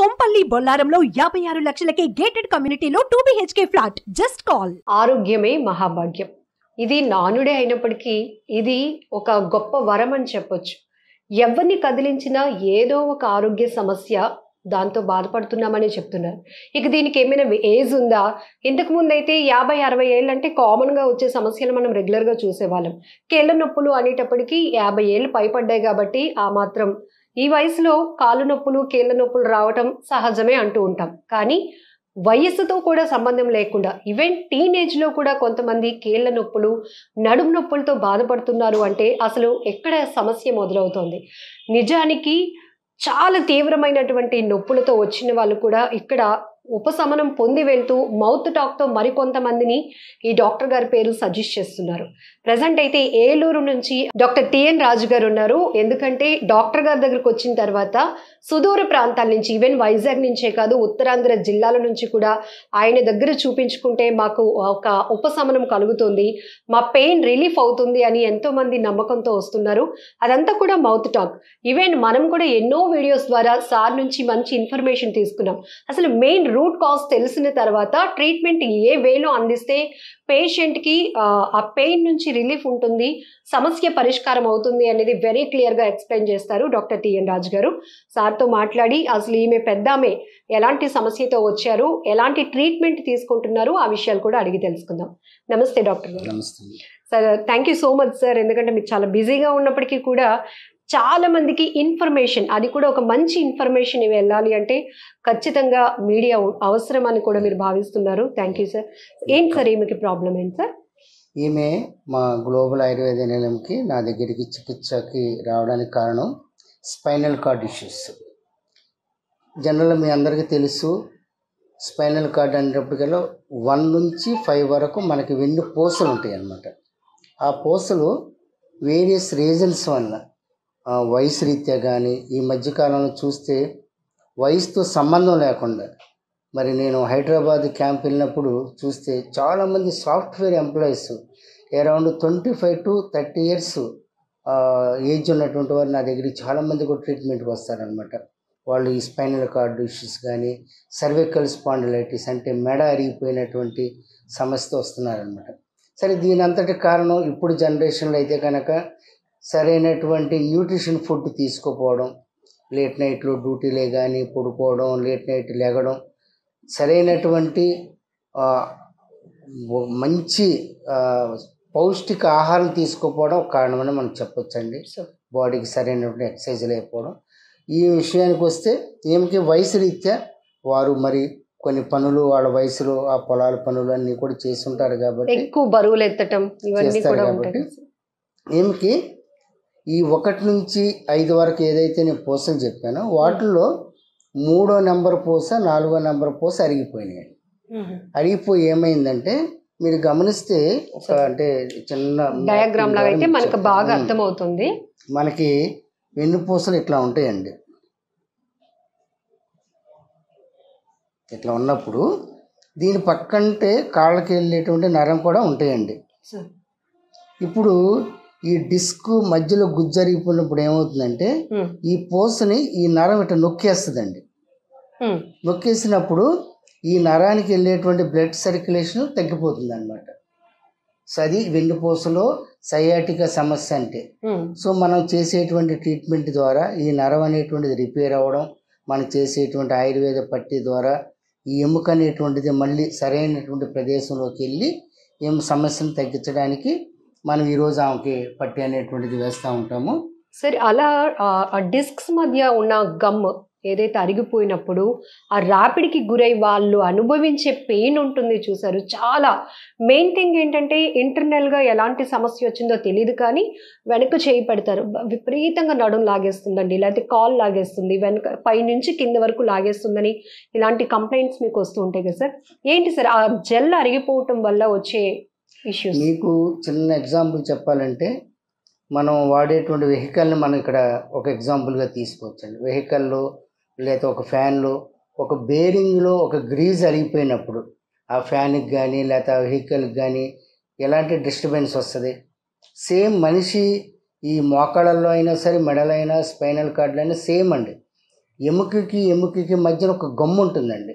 Kompally బొల్లారంలో 56 లక్షలకే gated కమ్యూనిటీలో 2 BHK flat. Just call. ఆరోగ్యమే మహాభాగ్యం. ఇది నానుడే అయినప్పటికీ ఇది ఒక గొప్ప వరం అని చెప్పొచ్చు. ఎవరిని కదిలించినా ఏదో ఒక ఆరోగ్య సమస్య దాంతో బాధపడుతున్నామని చెప్తున్నారు. ఇక దీనికి ఏమైనా ఏజ్ ఉందా? ఇంతకు ముందు అయితే 50-60 ఏళ్ళు అంటే కామన్గా వచ్చే సమస్యలు మనం రెగ్యులర్గా చూసేవాళ్ళం. కీళ్ళ నొప్పులు అనేటప్పటికీ 50 ఏళ్ళు పైపడ్డాయి కాబట్టి ఆ మాత్రం ఈ వయసులో కాళ్ళు నొప్పులు కీళ్ళ నొప్పులు రావటం సహజమే అంటూ ఉంటాం. కానీ వయస్సుతో కూడా సంబంధం లేకుండా ఈవెన్ టీనేజ్లో కూడా కొంతమంది కీళ్ళ నొప్పులు నడుము నొప్పులతో బాధపడుతున్నారు అంటే అసలు ఎక్కడ సమస్య మొదలవుతోంది? నిజానికి చాలా తీవ్రమైనటువంటి నొప్పులతో వచ్చిన వాళ్ళు కూడా ఇక్కడ ఉపశమనం పొంది వెళ్తూ మౌత్ టాక్తో మరికొంతమందిని ఈ డాక్టర్ గారి పేరు సజెస్ట్ చేస్తున్నారు. ప్రజెంట్ అయితే ఏలూరు నుంచి డాక్టర్ టిఎన్ రాజు గారు ఉన్నారు. ఎందుకంటే డాక్టర్ గారి దగ్గరకు వచ్చిన తర్వాత సుదూర ప్రాంతాల నుంచి ఈవెన్ వైజాగ్ నుంచే కాదు ఉత్తరాంధ్ర జిల్లాల నుంచి కూడా ఆయన దగ్గర చూపించుకుంటే మాకు ఒక ఉపశమనం కలుగుతుంది, మా పెయిన్ రిలీఫ్ అవుతుంది అని ఎంతో మంది నమ్మకంతో వస్తున్నారు. అదంతా కూడా మౌత్ టాక్. ఈవెన్ మనం కూడా ఎన్నో వీడియోస్ ద్వారా సార్ నుంచి మంచి ఇన్ఫర్మేషన్ తీసుకున్నాం. అసలు మెయిన్ రూట్ కాజ్ తెలిసిన తర్వాత ట్రీట్మెంట్ ఏ వేలో అందిస్తే పేషెంట్కి ఆ పెయిన్ నుంచి రిలీఫ్ ఉంటుంది, సమస్య పరిష్కారం అవుతుంది అనేది వెరీ క్లియర్గా ఎక్స్ప్లెయిన్ చేస్తారు డాక్టర్ టిఎన్ రాజు గారు. సార్తో మాట్లాడి అసలు ఈమె పెద్దామె ఎలాంటి సమస్యతో వచ్చారు, ఎలాంటి ట్రీట్మెంట్ తీసుకుంటున్నారు ఆ విషయాలు కూడా అడిగి తెలుసుకుందాం. నమస్తే డాక్టర్ గారు. నమస్తే sir, thank you so much sir. ఎందుకంటే మీరు చాలా బిజీగా ఉన్నప్పటికీ కూడా చాలా మందికి ఇన్ఫర్మేషన్, అది కూడా ఒక మంచి ఇన్ఫర్మేషన్ ఇవి వెళ్ళాలి అంటే ఖచ్చితంగా మీడియా అవసరం అని కూడా మీరు భావిస్తున్నారు. Thank you sir. ఏంటి సార్ ఈమెకి ప్రాబ్లం ఏంటి సార్? ఈమె మా గ్లోబల్ ఆయుర్వేద నిలయంకి నా దగ్గరికి చికిత్సకి రావడానికి కారణం స్పైనల్ కార్డ్ ఇష్యూస్. జనరల్గా మీ అందరికీ తెలుసు, స్పైనల్ కార్డ్ అనేటప్పటికల్లా 1 నుంచి 5 వరకు మనకి వెన్ను పూసలు ఉంటాయి అన్నమాట. ఆ పూసలు వేరియస్ రీజన్స్ వల్ల వయసు రీత్యా కానీ ఈ మధ్యకాలంలో చూస్తే వయసుతో సంబంధం లేకుండా, మరి నేను హైదరాబాద్ క్యాంప్ వెళ్ళినప్పుడు చూస్తే చాలామంది software employees around 25 to 30 years age ఉన్నటువంటి వారు నా దగ్గరికి చాలామంది కూడా ట్రీట్మెంట్కి వస్తారనమాట. వాళ్ళు ఈ స్పైనల్ కార్డ్ ఇష్యూస్ కానీ సర్వికల్ స్పాండిలైటిస్ అంటే మెడ అరిగిపోయినటువంటి సమస్యతో వస్తున్నారనమాట. సరే, దీని అంతటి కారణం ఇప్పుడు జనరేషన్లో అయితే కనుక సరైనటువంటి న్యూట్రిషన్ ఫుడ్ తీసుకోపోవడం, లేట్ నైట్లో డ్యూటీలే కానీ పడుకోవడం, లేట్ నైట్ లెగడం, సరైనటువంటి మంచి పౌష్టిక ఆహారం తీసుకోపోవడం కారణమని మనం చెప్పొచ్చండి. బాడీకి సరైనటువంటి ఎక్సర్సైజ్ లేకపోవడం. ఈ విషయానికి వస్తే ఏమిటి వయసు రీత్యా వారు మరి కొన్ని పనులు వాళ్ళ వయసులో ఆ పొలాల పనులు అన్నీ కూడా చేస్తుంటారు కాబట్టి ఎక్కువ బరువులు ఎత్తటం ఇవన్నీ కూడా ఉంటాయి. ఏమికి ఈ 1 నుంచి 5 వరకు ఏదైతే నేను పూసలు చెప్పానో వాటిల్లో 3వ నెంబర్ పూస 4వ నెంబర్ పూస అరిగిపోయినాయి. అరిగిపోయి ఏమైందంటే మీరు గమనిస్తే ఒక అంటే చిన్న డయాగ్రామ్ లాగా అయితే మనకు బాగా అర్థమవుతుంది. మనకి వెన్నుపూసలు ఇట్లా ఉంటాయండి. ఇట్లా ఉన్నప్పుడు దీని పక్కంటే కాళ్ళకి వెళ్ళేటువంటి నరం కూడా ఉంటాయండి. ఇప్పుడు ఈ డిస్క్ మధ్యలో గుజ్జరిగిపోయినప్పుడు ఏమవుతుందంటే ఈ పూసని ఈ నరం ఇట్లా నొక్కేస్తుందండి. నొక్కేసినప్పుడు ఈ నరానికి వెళ్ళేటువంటి బ్లడ్ సర్క్యులేషన్ తగ్గిపోతుంది అనమాట. సో అది వెన్నుపూసలో సయాటిక సమస్య అంటే. సో మనం చేసేటువంటి ట్రీట్మెంట్ ద్వారా ఈ నరం అనేటువంటిది రిపేర్ అవ్వడం, మనం చేసేటువంటి ఆయుర్వేద పట్టి ద్వారా ఈ ఎముక అనేటువంటిది మళ్ళీ సరైనటువంటి ప్రదేశంలోకి వెళ్ళి సమస్యను తగ్గించడానికి మనం ఈరోజు ఆమెకి పట్టి అనేటువంటిది వేస్తూ ఉంటాము. సరే, అలా ఆ డిస్క్స్ మధ్య ఉన్న గమ్ ఏదైతే అరిగిపోయినప్పుడు ఆ ర్యాపిడ్కి గురై వాళ్ళు అనుభవించే పెయిన్ ఉంటుంది చూసారు. చాలా మెయిన్ థింగ్ ఏంటంటే ఇంటర్నల్గా ఎలాంటి సమస్య వచ్చిందో తెలియదు కానీ వెనక చేయి పెడతారు, విపరీతంగా నడుము లాగేస్తుందండి, లేకపోతే కాల్ లాగేస్తుంది, వెనక పైనుంచి కింద వరకు లాగేస్తుందని ఇలాంటి కంప్లైంట్స్ మీకు వస్తూ ఉంటాయి కదా సార్. ఏంటి సార్ ఆ జెల్ అరిగిపోవటం వల్ల వచ్చే ఇష్యూస్? మీకు చిన్న ఎగ్జాంపుల్ చెప్పాలంటే మనం వాడేటువంటి వెహికల్ని మనం ఇక్కడ ఒక ఎగ్జాంపుల్గా తీసుకోవచ్చండి. వెహికల్లో లేదా ఒక ఫ్యాన్లో ఒక బేరింగ్లో ఒక గ్రీజ్ అరిగిపోయినప్పుడు ఆ ఫ్యాన్కి కానీ లేకపోతే ఆ వెహికల్కి కానీ ఎలాంటి డిస్టర్బెన్స్ వస్తుంది. సేమ్ మనిషి ఈ మోకాళ్ళల్లో అయినా సరే, మెడలైనా, స్పైనల్ కార్డులో అయినా సేమ్ అండి. ఎముకకి మధ్యన ఒక గమ్ము ఉంటుందండి.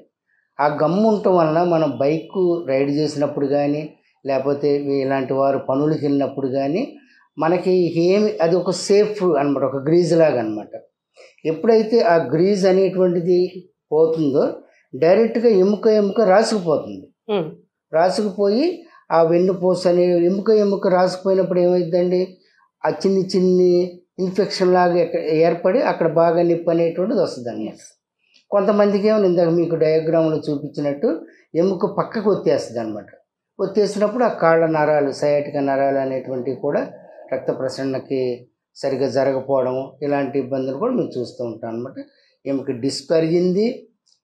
ఆ గమ్ము ఉండటం వలన మనం బైక్ రైడ్ చేసినప్పుడు కానీ లేకపోతే ఇలాంటి వారు పనులకు వెళ్ళినప్పుడు కానీ మనకి ఏమి అది ఒక సేఫ్ అనమాట, ఒక గ్రీజ్ లాగా అనమాట. ఎప్పుడైతే ఆ గ్రీజ్ అనేటువంటిది పోతుందో డైరెక్ట్గా ఎముక రాసుకుపోతుంది. రాసుకుపోయి ఆ వెన్నుపూస అనే ఎముక రాసుకుపోయినప్పుడు ఏమైందండి, ఆ చిన్ని ఇన్ఫెక్షన్ లాగా ఏర్పడి అక్కడ బాగా నొప్పి అనేటువంటిది వస్తుంది అన్నమాట. కొంతమందికి ఏమో ఇందాక మీకు డయాగ్రామ్లో చూపించినట్టు ఎముక పక్కకు వచ్చేస్తుంది అనమాట. వచ్చేసినప్పుడు ఆ కాళ్ళ నరాలు, సయాటిక నరాలు అనేటువంటివి కూడా రక్త ప్రసరణకి సరిగ్గా జరగకపోవడం, ఇలాంటి ఇబ్బందులు కూడా మేము చూస్తూ ఉంటాం అనమాట. ఎముక డిస్క్ అరిగింది,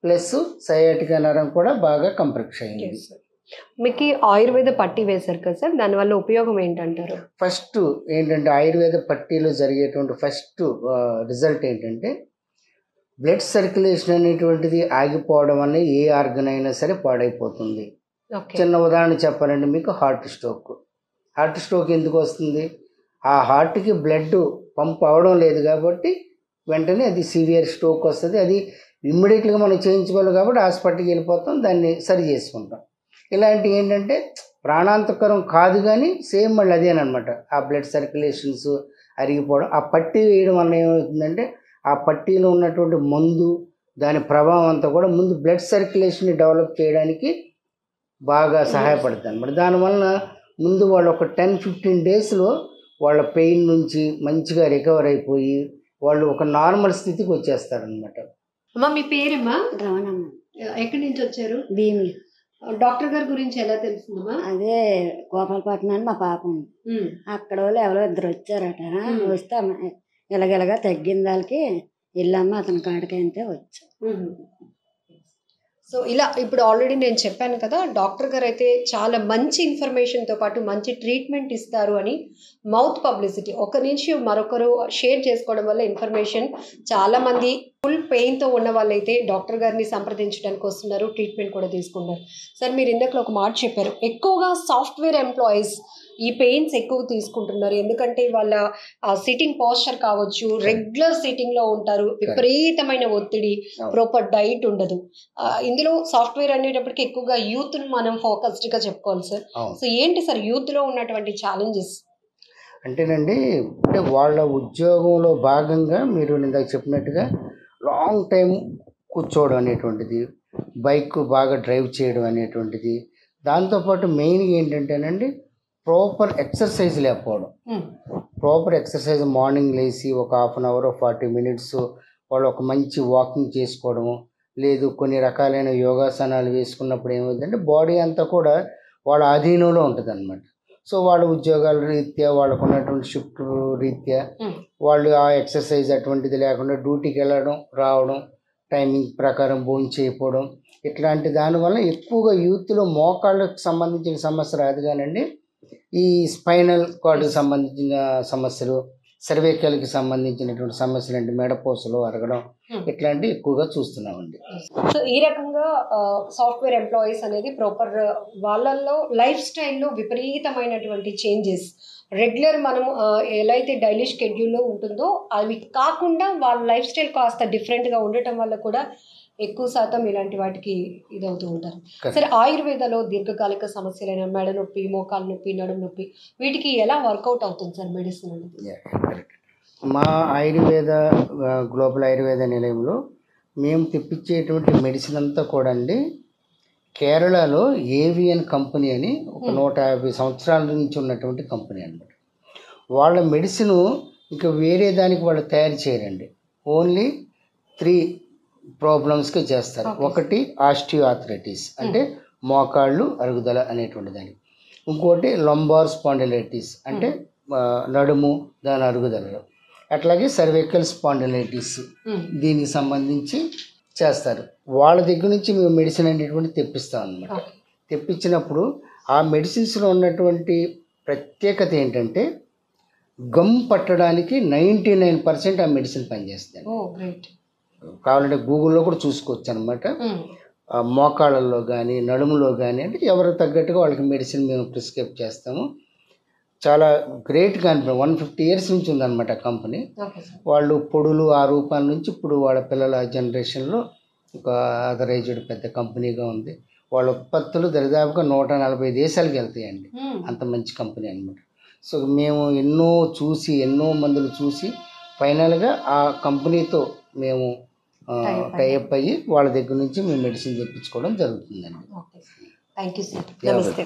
ప్లస్ సయాటిక నరం కూడా బాగా కంప్రెస్ అయింది. మీకు ఆయుర్వేద పట్టీ వేశారు కదా సార్, దానివల్ల ఉపయోగం ఏంటంటారు? ఫస్ట్ ఏంటంటే ఆయుర్వేద పట్టీలో జరిగేటువంటి ఫస్ట్ రిజల్ట్ ఏంటంటే బ్లడ్ సర్క్యులేషన్ అనేటువంటిది ఆగిపోవడం వల్ల ఏ ఆర్గన్ అయినా సరే పాడైపోతుంది. చిన్న ఉదాహరణ చెప్పాలంటే మీకు హార్ట్ స్ట్రోక్ ఎందుకు వస్తుంది? ఆ హార్ట్కి బ్లడ్ పంప్ అవడం లేదు కాబట్టి వెంటనే అది సివియర్ స్ట్రోక్ వస్తుంది. అది ఇమ్మీడియట్గా మనం చేయించుకోవాలి కాబట్టి హాస్పిటల్కి వెళ్ళిపోతాం, దాన్ని సరి చేసుకుంటాం. ఇలాంటివి ఏంటంటే ప్రాణాంతకరం కాదు కానీ సేమ్ మళ్ళీ అదేనమాట. ఆ బ్లడ్ సర్క్యులేషన్స్ అరిగిపోవడం, ఆ పట్టీ వేయడం వల్ల ఏమవుతుందంటే ఆ పట్టీలో ఉన్నటువంటి మందు దాని ప్రభావం అంతా కూడా ముందు బ్లడ్ సర్క్యులేషన్ని డెవలప్ చేయడానికి బాగా సహాయపడుతుంది అనమాట. దానివల్ల ముందు వాళ్ళు ఒక 10-15 డేస్లో వాళ్ళ పెయిన్ నుంచి మంచిగా రికవర్ అయిపోయి వాళ్ళు ఒక నార్మల్ స్థితికి వచ్చేస్తారనమాట. అమ్మా మీ పేరమ్మా? రమణమ్మ. ఎక్కడి నుంచి వచ్చారు? భీమి. డాక్టర్ గారి గురించి ఎలా తెలుస్తుందమ్మా? అదే గోపాలపట్నం అని మా పాప ఉంది. అక్కడ వాళ్ళు ఎవరో ఇద్దరు వచ్చారట. వస్తే ఇలాగెలగా తగ్గిన వాళ్ళకి వెళ్ళమ్మ అతని కాడికి అంటే వచ్చా. సో ఇలా ఇప్పుడు ఆల్రెడీ నేను చెప్పాను కదా, డాక్టర్ గారు అయితే చాలా మంచి ఇన్ఫర్మేషన్తో పాటు మంచి ట్రీట్మెంట్ ఇస్తారు అని మౌత్ పబ్లిసిటీ ఒక నుంచి మరొకరు షేర్ చేసుకోవడం వల్ల ఇన్ఫర్మేషన్ చాలామంది ఫుల్ పెయిన్తో ఉన్న వాళ్ళైతే డాక్టర్ గారిని సంప్రదించడానికి వస్తున్నారు, ట్రీట్మెంట్ కూడా తీసుకున్నారు. సార్ మీరు ఇందాకలో ఒక మాట చెప్పారు, ఎక్కువగా సాఫ్ట్వేర్ ఎంప్లాయీస్ ఈ పెయిన్స్ ఎక్కువ తీసుకుంటున్నారు. ఎందుకంటే వాళ్ళ సిట్టింగ్ పోస్చర్ కావచ్చు, రెగ్యులర్ సిట్టింగ్లో ఉంటారు, విపరీతమైన ఒత్తిడి, ప్రాపర్ డైట్ ఉండదు. ఇందులో సాఫ్ట్వేర్ అనేటప్పటికి ఎక్కువగా యూత్ను మనం ఫోకస్డ్గా చెప్పుకోవాలి సార్. సో ఏంటి సార్ యూత్లో ఉన్నటువంటి ఛాలెంజెస్? అంటేనండి, అంటే వాళ్ళ ఉద్యోగంలో భాగంగా మీరు ఇందాక చెప్పినట్టుగా లాంగ్ టైం కూర్చోవడం అనేటువంటిది, బైక్ బాగా డ్రైవ్ చేయడం అనేటువంటిది, దాంతోపాటు మెయిన్గా ఏంటంటేనండి ప్రాపర్ ఎక్సర్సైజ్ లేకపోవడం. ప్రాపర్ ఎక్సర్సైజ్ మార్నింగ్ లేచి ఒక 1/2 అవర్ 40 మినిట్స్ వాళ్ళు ఒక మంచి వాకింగ్ చేసుకోవడము, లేదు కొన్ని రకాలైన యోగాసనాలు వేసుకున్నప్పుడు ఏమవుతుందంటే బాడీ అంతా కూడా వాళ్ళ ఆధీనంలో ఉంటుంది అనమాట. సో వాళ్ళ ఉద్యోగాల రీత్యా, వాళ్ళకు ఉన్నటువంటి షిఫ్ట్ రీత్యా వాళ్ళు ఆ ఎక్సర్సైజ్ అటువంటిది లేకుండా డ్యూటీకి వెళ్ళడం రావడం, టైమింగ్ ప్రకారం భోజనం చేయకపోవడం, ఇట్లాంటి దానివల్ల ఎక్కువగా యూత్లో మోకాళ్ళకు సంబంధించిన సమస్య రాదు కానండి, ఈ స్పైనల్ కార్డుకి సంబంధించిన సమస్యలు, సర్వైకల్కి సంబంధించినటువంటి సమస్యలు అంటే మెడపోసలు అరగడం, ఇట్లాంటివి ఎక్కువగా చూస్తున్నామండి. సో ఈ రకంగా సాఫ్ట్వేర్ ఎంప్లాయీస్ అనేది ప్రాపర్ వాళ్ళల్లో లైఫ్ స్టైల్లో విపరీతమైనటువంటి చేంజెస్, రెగ్యులర్ మనం ఎలా అయితే డైలీ షెడ్యూల్లో ఉంటుందో అవి కాకుండా వాళ్ళ లైఫ్ స్టైల్ కాస్త డిఫరెంట్గా ఉండటం వల్ల కూడా ఎక్కువ శాతం ఇలాంటి వాటికి ఇదవుతూ ఉంటారు. సరే, ఆయుర్వేదలో దీర్ఘకాలిక సమస్యలైన మెడ నొప్పి, మోకాలు నొప్పి, నడుము నొప్పి, వీటికి ఎలా వర్కౌట్ అవుతుంది సార్ మెడిసిన్ అనేది? మా ఆయుర్వేద గ్లోబల్ ఆయుర్వేద నిలయంలో మేము తెప్పించేటువంటి మెడిసిన్ అంతా కూడా అండి కేరళలో ఏవిఎన్ కంపెనీ అని ఒక 150 సంవత్సరాల నుంచి ఉన్నటువంటి కంపెనీ అన్నమాట. వాళ్ళ మెడిసిన్ ఇంకా వేరే దానికి వాళ్ళు తయారు చేయరండి, ఓన్లీ 3 ప్రాబ్లమ్స్కి చేస్తారు. ఒకటి ఆస్టియో ఆర్థరైటిస్ అంటే మోకాళ్ళు అరుగుదల అనేటువంటి దానికి, ఇంకోటి లంబార్ స్పాండిలైటిస్ అంటే నడుము దాని అరుగుదలలో, అట్లాగే సర్వైకల్ స్పాండిలైటిస్ దీనికి సంబంధించి చేస్తారు. వాళ్ళ దగ్గర నుంచి మేము మెడిసిన్ అనేటువంటి తెప్పిస్తాం అన్నమాట. తెప్పించినప్పుడు ఆ మెడిసిన్స్లో ఉన్నటువంటి ప్రత్యేకత ఏంటంటే గమ్ పట్టడానికి 99% ఆ మెడిసిన్ పనిచేస్తుంది. కావాలంటే గూగుల్లో కూడా చూసుకోవచ్చు అనమాట. మోకాళ్ళల్లో కానీ నడుములో కానీ అంటే ఎవరికి తగ్గట్టుగా వాళ్ళకి మెడిసిన్ మేము ప్రిస్క్రైబ్ చేస్తాము. చాలా గ్రేట్గా అనిపి 150 years నుంచి ఉందన్నమాట కంపెనీ. Okay sir. వాళ్ళు పొడులు ఆ రూపాయల నుంచి ఇప్పుడు వాళ్ళ పిల్లల జనరేషన్లో ఒక అథరైజ్డ్ పెద్ద కంపెనీగా ఉంది. వాళ్ళ ఉత్పత్తులు దరిదాపుగా 140 దేశాలకు వెళ్తాయండి. అంత మంచి కంపెనీ అనమాట. సో మేము ఎన్నో మందులు చూసి ఫైనల్గా ఆ కంపెనీతో మేము టైఅప్ అయ్యి వాళ్ళ దగ్గర నుంచి మేము మెడిసిన్ తెప్పించుకోవడం జరుగుతుందండి. Okay sir. Thank you sir. Yeah, నమస్తే.